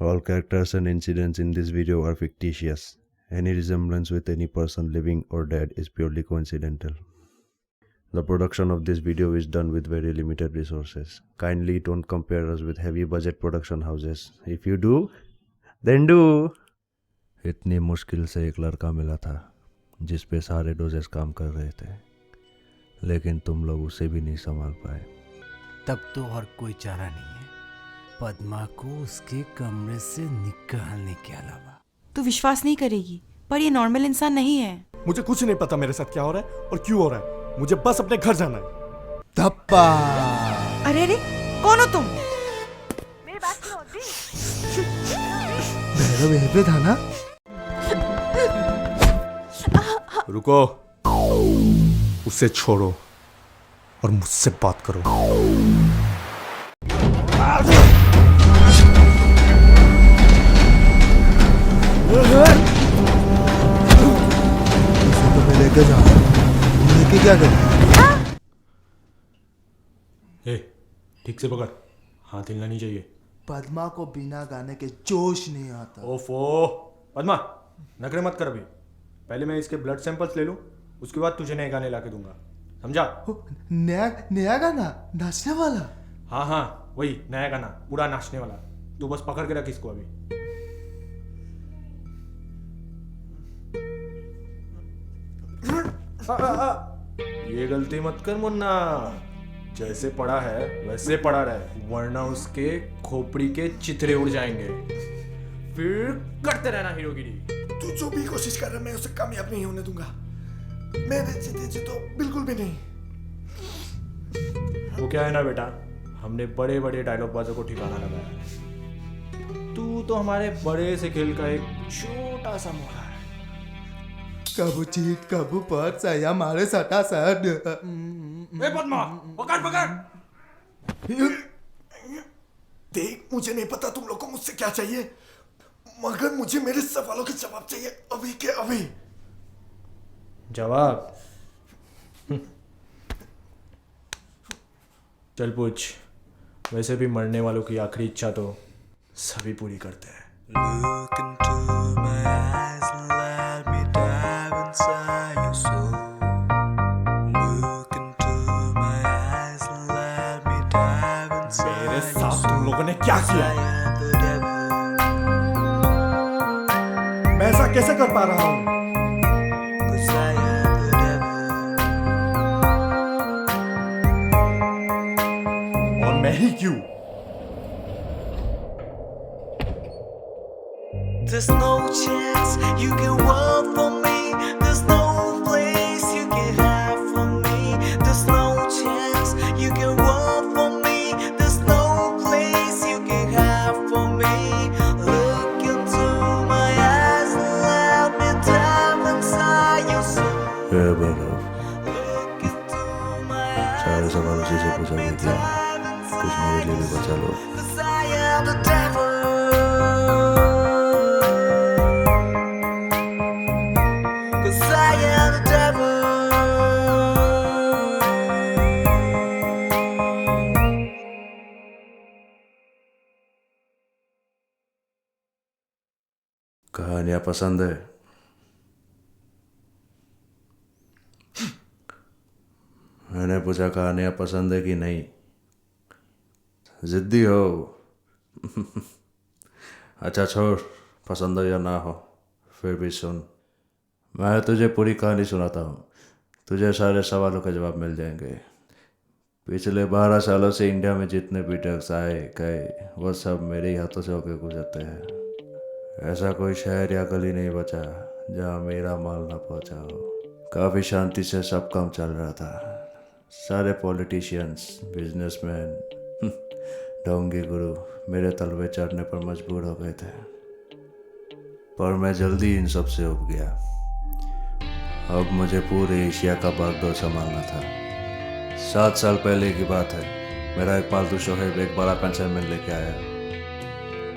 All characters and incidents in this video are fictitious. Any resemblance with any person living or dead is purely coincidental. The production of this video is done with very limited resources. Kindly don't compare us with heavy budget production houses. If you do, then do. इतनी मुश्किल से एक लड़का मिला था जिस पे सारे डोजेस काम कर रहे थे, लेकिन तुम लोग उसे भी नहीं संभाल पाए। तब तो और कोई चारा नहीं है पद्मा को उसके कमरे से निकालने के अलावा। तू विश्वास नहीं करेगी, पर ये नॉर्मल इंसान नहीं है। मुझे कुछ नहीं पता मेरे साथ क्या हो रहा है और क्यों हो रहा है। मुझे बस अपने घर जाना है। धप्पा। अरे अरे, कौन हो तुम? मेरी बात सुनो दी। भैरव यहीं पे था ना? रुको, उसे छोड़ो और मुझसे बात करो। इसे तो मैं लेके जा रहा हूँ। लेके क्या करें? ठीक से पकड़, हाथ हिलना नहीं चाहिए। पद्मा को बिना गाने के जोश नहीं आता। ओफो, पद्मा नखरे मत कर अभी। पहले मैं इसके ब्लड सैंपल्स ले लूं, उसके बाद तुझे नए गाने लाके दूंगा, समझा? नया गाना नाचने वाला? हाँ वही नया गाना, पूरा नाचने वाला। तू बस पकड़ के रख इसको अभी। ये गलती मत कर मुन्ना, जैसे पड़ा है वैसे पड़ा रहे, वरना उसके खोपड़ी के चिथड़े उड़ जाएंगे। फिर करते रहना हीरोगिरी। तू जो भी कोशिश कर रहा है मैं उसे कामयाब नहीं होने दूंगा। मेरे जीते तो बिल्कुल भी नहीं। वो क्या है ना बेटा, हमने बड़े बड़े डायलॉग बाजों को ठिकाना लगाया है। तू तो हमारे बड़े से खेल का एक छोटा सा मोड़ा है। कबू चीट कबू पर सया मारे सटा सट। पद्मा पकड़ पकड़। देख, मुझे नहीं पता तुम लोग को मुझसे क्या चाहिए, मगर मुझे मेरे सवालों के जवाब चाहिए अभी के अभी। जवाब? चल पूछ। वैसे भी मरने वालों की आखिरी इच्छा तो सभी पूरी करते हैं। Look into my eyes and let me dive inside your soul. Look into my eyes and let me dive inside मेरे your साथ soul. तुम लोगों ने क्या किया? I am the devil. मैं ऐसा कैसे कर पा रहा हूँ? 'Cause I am the devil. और मैं ही क्यों? There's no chance you can run from me. There's no place you can hide from me. There's no chance you can run from me. There's no place you can hide from me. Look into my eyes and let me dive inside your soul. Look into my सारे eyes सवाल उसी से पूछा and गया, dive कुछ मेरे लिए भी बचा लो। inside. 'Cause I am the devil. 'Cause I am the devil. कहानियां पसंद है? मैंने पूछा कहानियां पसंद है कि नहीं। जिद्दी हो? अच्छा छोड़, पसंद हो या ना हो, फिर भी सुन। मैं तुझे पूरी कहानी सुनाता हूँ, तुझे सारे सवालों के जवाब मिल जाएंगे। पिछले 12 सालों से इंडिया में जितने भी ड्रग्स आए गए, वो सब मेरे ही हाथों से होकर गुजरते हैं। ऐसा कोई शहर या गली नहीं बचा जहाँ मेरा माल ना पहुँचा हो। काफ़ी शांति से सब काम चल रहा था। सारे पॉलिटिशियंस, बिजनेसमैन, ढोंगी गुरु मेरे तलवे चढ़ने पर मजबूर हो गए थे, पर मैं जल्दी इन सब से उब गया। अब मुझे पूरे एशिया का बागडोर संभालना था। 7 साल पहले की बात है, मेरा एक पालतू शोहेब एक बड़ा कंसाइनमेंट लेके आया,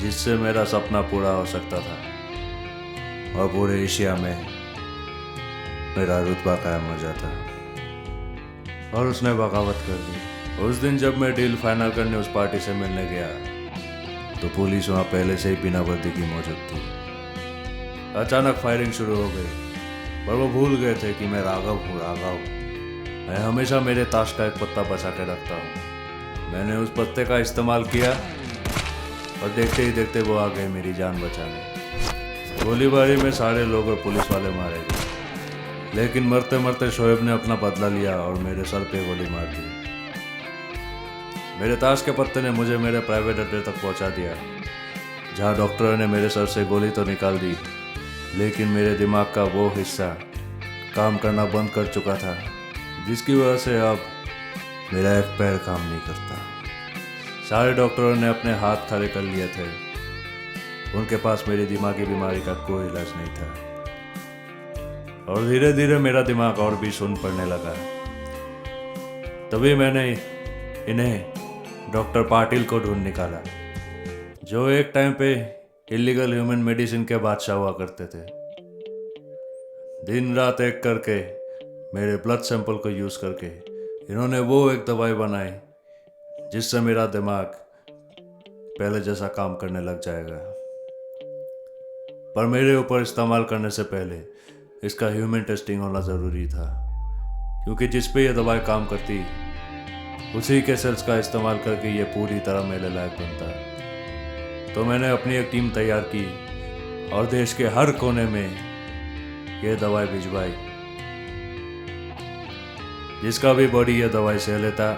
जिससे मेरा सपना पूरा हो सकता था और पूरे एशिया में मेरा रुतबा कायम हो जाता। और उसने बगावत कर दी। उस दिन जब मैं डील फाइनल करने उस पार्टी से मिलने गया, तो पुलिस वहाँ पहले से ही बिना वर्दी की मौजूद थी। अचानक फायरिंग शुरू हो गई, पर वो भूल गए थे कि मैं राघव हूँ। मैं हमेशा मेरे ताश का एक पत्ता बचा के रखता हूँ। मैंने उस पत्ते का इस्तेमाल किया और देखते ही देखते वो आ गए मेरी जान बचाने। गोलीबारी में सारे लोग और पुलिस वाले मारे गए, लेकिन मरते मरते शोएब ने अपना बदला लिया और मेरे सर पे गोली मार दी। मेरे ताश के पत्ते ने मुझे मेरे प्राइवेट अड्डे तक पहुंचा दिया, जहां डॉक्टरों ने मेरे सर से गोली तो निकाल दी, लेकिन मेरे दिमाग का वो हिस्सा काम करना बंद कर चुका था, जिसकी वजह से अब मेरा एक पैर काम नहीं करता। सारे डॉक्टरों ने अपने हाथ खड़े कर लिए थे। उनके पास मेरी दिमागी बीमारी का कोई इलाज नहीं था, और धीरे धीरे मेरा दिमाग और भी सुन्न पड़ने लगा। तभी मैंने इन्हें डॉक्टर पाटिल को ढूंढ निकाला, जो एक टाइम पे इलीगल ह्यूमन मेडिसिन के बादशाह हुआ करते थे। दिन रात एक करके मेरे ब्लड सैंपल को यूज़ करके इन्होंने वो एक दवाई बनाई जिससे मेरा दिमाग पहले जैसा काम करने लग जाएगा। पर मेरे ऊपर इस्तेमाल करने से पहले इसका ह्यूमन टेस्टिंग होना ज़रूरी था, क्योंकि जिस पे ये दवाई काम करती उसी के सेल्स का इस्तेमाल करके ये पूरी तरह मेरे लायक बनता। तो मैंने अपनी एक टीम तैयार की और देश के हर कोने में ये दवाई भिजवाई। जिसका भी बॉडी ये दवाई सह लेता,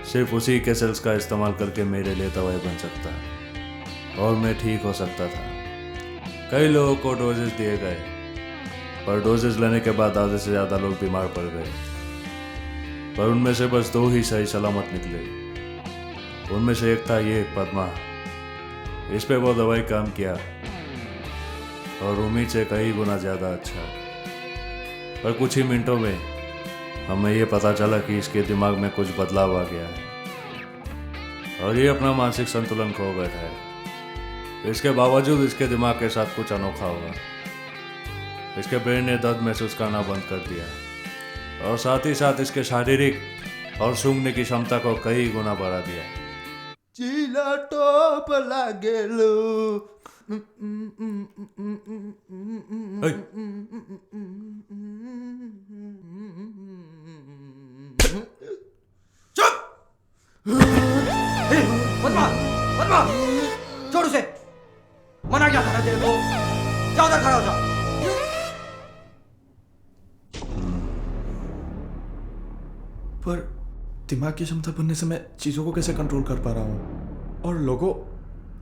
सिर्फ उसी के सेल्स का इस्तेमाल करके मेरे लिए दवाई बन सकता और मैं ठीक हो सकता था। कई लोगों को डोजेस दिए गए, पर डोजेस लेने के बाद आधे से ज़्यादा लोग बीमार पड़ गए, पर उनमें से बस 2 ही सही सलामत निकले। उनमें से एक था ये पद्मा। इस पे वो दवाई काम किया और उम्मीद से कई गुना ज़्यादा अच्छा। पर कुछ ही मिनटों में हमें ये पता चला कि इसके दिमाग में कुछ बदलाव आ गया है और ये अपना मानसिक संतुलन खो बैठा है। इसके बावजूद इसके दिमाग के साथ कुछ अनोखा हुआ। इसके ब्रेन ने दर्द महसूस करना बंद कर दिया और साथ ही साथ इसके शारीरिक और सूंघने की क्षमता को कई गुना बढ़ा दिया। चीला टॉप लागेलो। पद्मा, पद्मा, छोड़ उसे। मना क्या था तेरे को? जा उधर खड़ा हो जा। पर दिमाग की क्षमता बनने से मैं चीजों को कैसे कंट्रोल कर पा रहा हूँ, और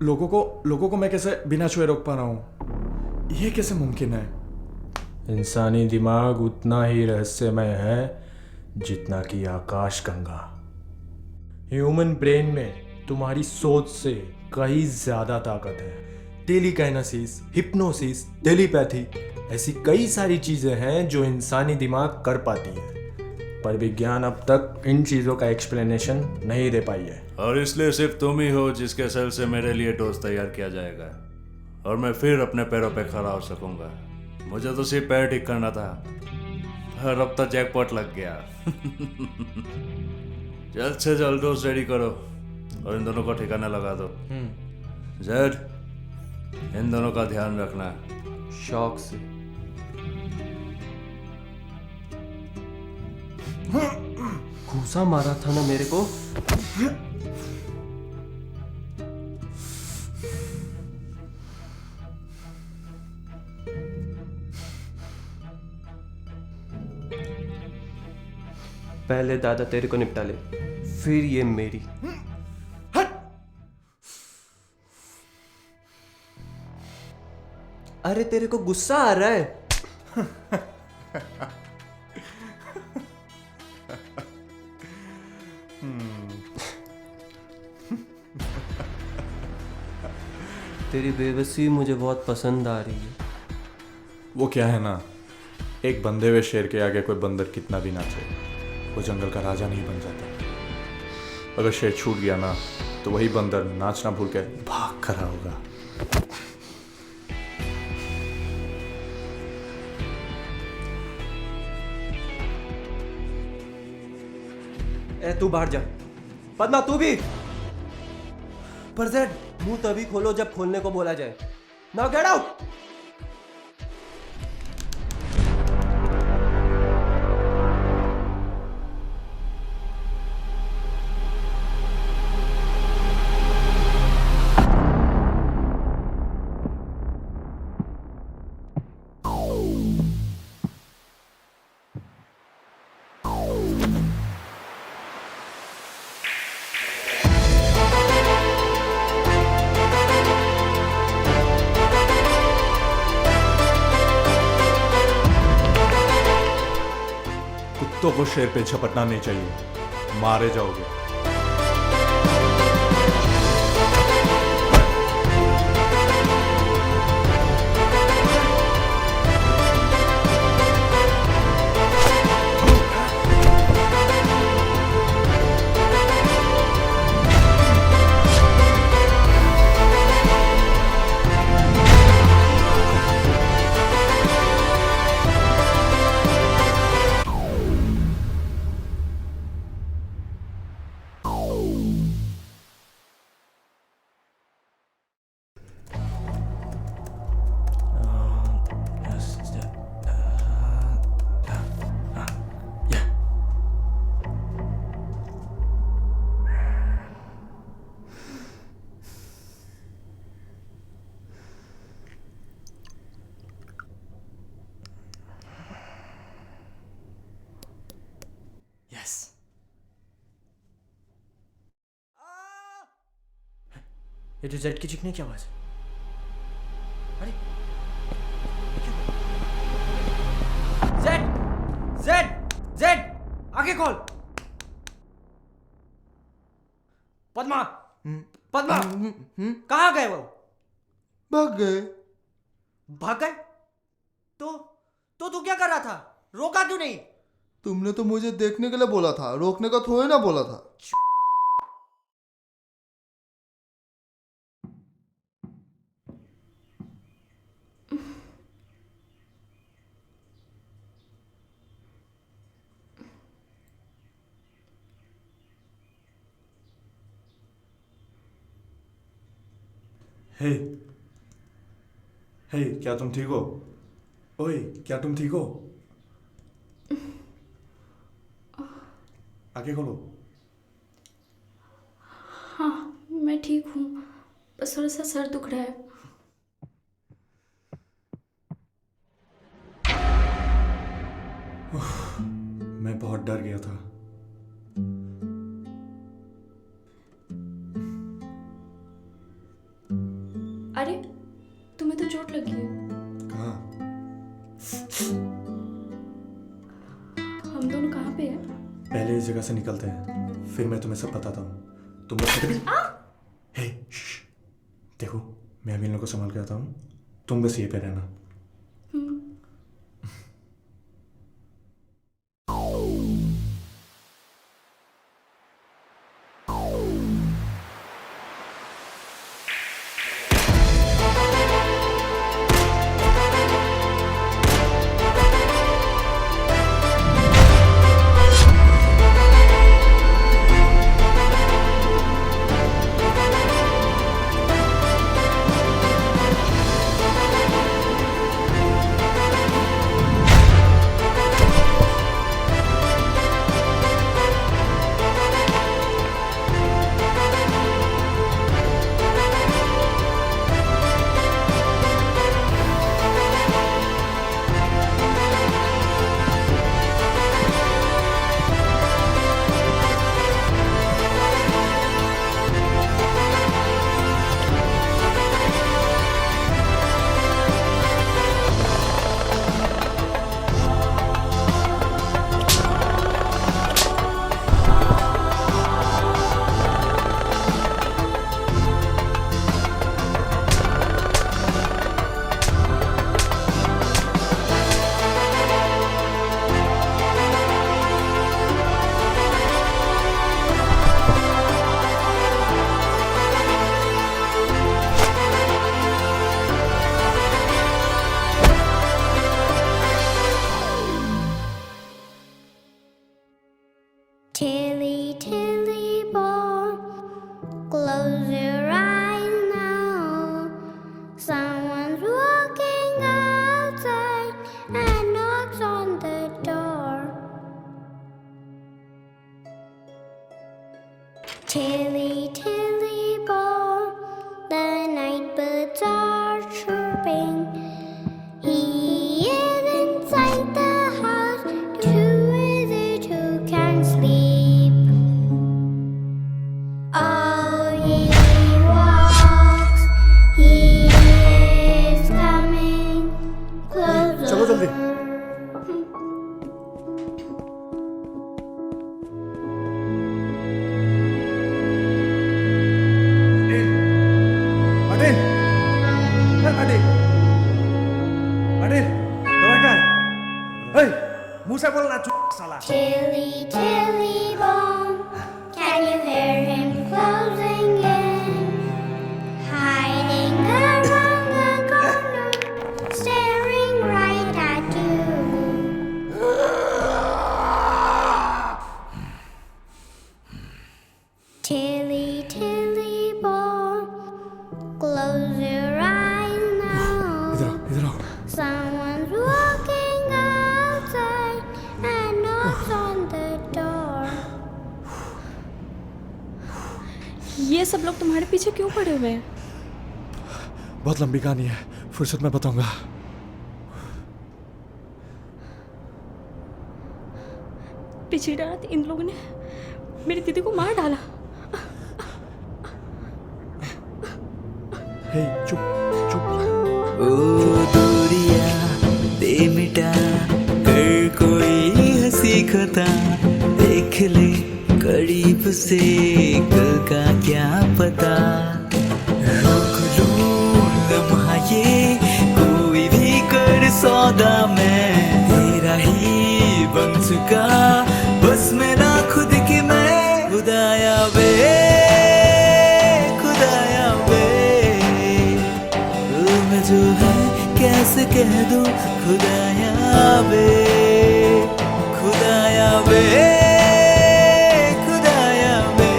लोगों को मैं कैसे बिना छुए रोक पा रहा हूँ? ये कैसे मुमकिन है? इंसानी दिमाग उतना ही रहस्यमय है जितना कि आकाश गंगा। ह्यूमन ब्रेन में तुम्हारी सोच से कहीं ज्यादा ताकत है। टेलीकाइनेसिस, हिप्नोसिस, टेलीपैथी, ऐसी कई सारी चीजें हैं जो इंसानी दिमाग कर पाती है, पर विज्ञान अब तक इन चीजों का एक्सप्लेनेशन नहीं दे पाई है। और इसलिए सिर्फ तुम ही हो जिसके सेल से मेरे लिए डोज तैयार किया जाएगा और मैं फिर अपने पैरों पे खड़ा हो सकूंगा। मुझे तो सिर्फ पैर ठीक करना था, और अब तो जैकपॉट लग गया। जल्द से जल्द डोज रेडी करो और इन दोनों को ठिकाना लगा दो। जेड, इन दोनों का ध्यान रखना। शौक से। घूसा मारा था ना मेरे को। पहले दादा तेरे को निपटा ले, फिर ये मेरी। अरे तेरे को गुस्सा आ रहा है? तेरी बेबसी मुझे बहुत पसंद आ रही है। वो क्या है ना, एक बंधे हुए शेर के आगे कोई बंदर कितना भी नाचे, वो जंगल का राजा नहीं बन जाता। अगर शेर छूट गया ना, तो वही बंदर नाचना भूल के भाग खड़ा होगा। ए तू बाहर जा। पद्मा तू भी। पर जेड, मुंह तभी खोलो जब खोलने को बोला जाए। Now get out. कुत्तों को शेर पे झपटना नहीं चाहिए, मारे जाओगे। यस। ये तो जेड की चीखने की आवाज है। अरे जेड जेड जेड, आगे खोल। पद्मा, पद्मा, कहाँ गए वो? भाग गए। भाग गए? तो तू क्या कर रहा था? रोका क्यों नहीं? तुमने तो मुझे देखने के लिए बोला था, रोकने का थोड़ी ना बोला था। हे हे, क्या तुम ठीक हो? ओए, क्या तुम ठीक हो? आगे खोलो। हाँ मैं ठीक हूँ, बस थोड़ा सा सर दुख रहा है। मैं बहुत डर गया था। अरे तुम्हें तो चोट लगी है। कहाँ? हम दोनों कहाँ पे हैं? पहले इस जगह से निकलते हैं, फिर मैं तुम्हें सब बताता हूँ। तुम लोग हे श्श, देखो मैं अभी इन लोगों को संभाल के आता हूँ, तुम बस ये पे रहना। Tilly, tilly, ball, the night birds are chirping. He is inside the house, too busy to can sleep. Oh, he walks, he is coming closer. चलो जल्दी। अनिल, अनिल, अनिल, दवाई का है? ए, मुंह से बोलना चुप साला। Tilly, tilly, bom, can you hear him closing in? Hiding around the corner, staring right at you. Tilly, tilly, bom, close your eyes now. इधर आओ। Someone's walking outside and knocks on the door. ये सब लोग तुम्हारे पीछे क्यों पड़े हुए हैं? बहुत लंबी कहानी है, फुर्सत में बताऊंगा। पिछली रात इन लोगों ने मेरी दीदी को मार डाला। हे चुप चुप। ओ दूरिया दे मिटा कर कोई हंसी खता देख ले करीब से कल का क्या पता रोक लूं लम्हा ये कोई भी कर सौदा मैं तेरा ही बन चुका बस मेरा खुद की मैं खुदाया वे खुदाया वे मैं जो है कैसे कह दूं खुदाया वे खुदाया वे खुदाया वे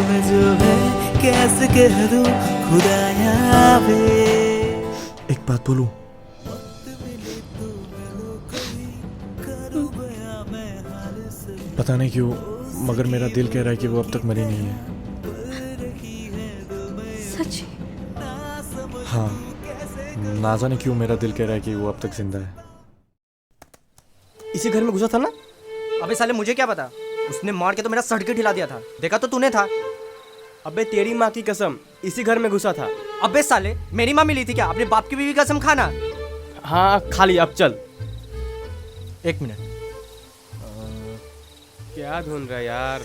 मैं जो है कैसे कह दूं खुदाया वे। एक बात बोलूं? पता नहीं क्यों मगर मेरा दिल कह रहा है कि वो अब तक मरी नहीं है। सच? हाँ, ना जाने क्यों मेरा दिल कह रहा है कि वो अब तक जिंदा है। इसी घर में घुसा था ना? अबे साले मुझे क्या पता, उसने मार के तो मेरा सर्टिफिकेट हिला दिया था। देखा तो तूने था। अबे तेरी माँ की कसम, इसी घर में घुसा था। अबे साले मेरी माँ मिली थी क्या? अपने बाप की बीवी कसम खाना। हाँ खा लिया, अब चल। एक मिनट, क्या ढूंढ रहा है यार?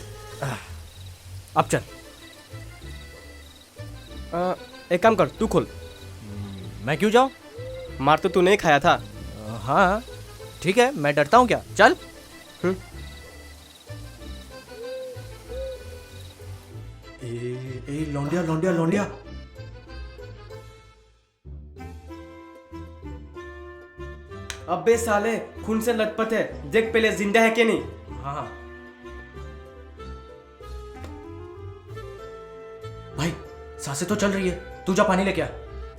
अब चल। एक काम कर, तू खोल। मैं क्यों जाऊं? मार तो तूने ही खाया था। हाँ ठीक है, मैं डरता हूँ क्या? चल। ए लौंडिया लौंडिया लौंडिया। अबे साले खून से लथपथ है, देख पहले जिंदा है कि नहीं। हाँ भाई, सांसें तो चल रही है। तू जा पानी लेके आ।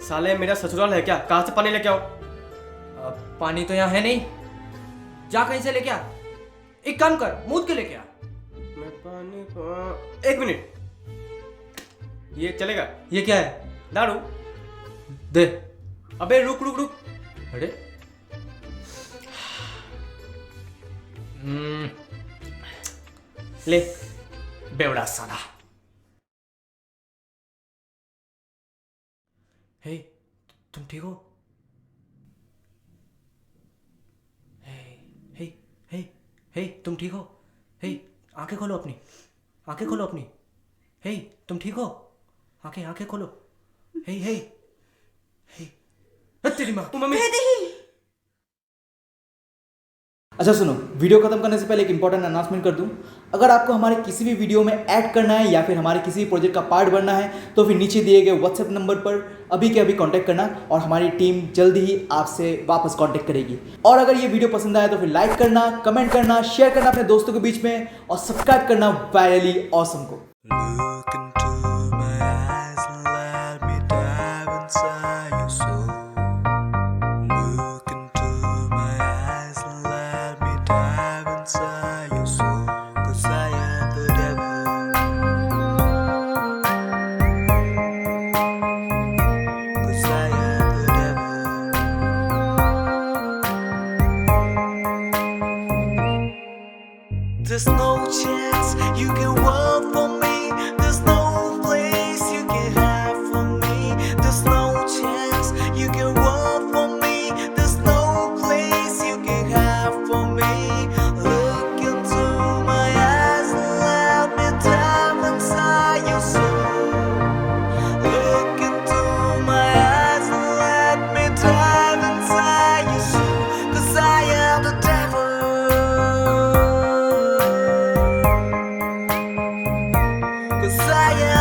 साले मेरा ससुराल है क्या? कहाँ से पानी लेके आओ? पानी तो यहाँ है नहीं, जा कहीं से लेके आ। एक काम कर, मूद के लेके आ। मैं पानी एक मिनट, ये चलेगा? ये क्या है? दारू। दे। अबे रुक रुक रुक। अरे ले। बेवड़ा साला। हे, तुम ठीक हो? हे हे हे तुम ठीक हो? हे, आंखें खोलो अपनी, आंखें खोलो अपनी। हे, तुम ठीक हो? आंखें आंखें खोलो। हे हे हे, तेरी माँ। मम्मी। अच्छा सुनो, वीडियो खत्म करने से पहले एक इंपॉर्टेंट अनाउंसमेंट कर दूं। अगर आपको हमारे किसी भी वीडियो में ऐड करना है या फिर हमारे किसी भी प्रोजेक्ट का पार्ट बनना है तो फिर नीचे दिए गए व्हाट्सएप नंबर पर अभी के अभी कांटेक्ट करना और हमारी टीम जल्दी ही आपसे वापस कांटेक्ट करेगी। और अगर ये वीडियो पसंद आए तो फिर लाइक करना, कमेंट करना, शेयर करना अपने दोस्तों के बीच में और सब्सक्राइब करना वायरली ऑसम को। Look into my eyes and let me dive inside your soul. Look into my eyes and let me dive inside your soul. 'Cause I am the devil. There's no chance you can walk for me. There's no place you can hide from me. There's no chance you can walk for me. There's no place you can hide from me. Look into my eyes and let me dive inside your soul. Look into my eyes and let me dive inside your soul. 'Cause I am the devil. 'Cause I am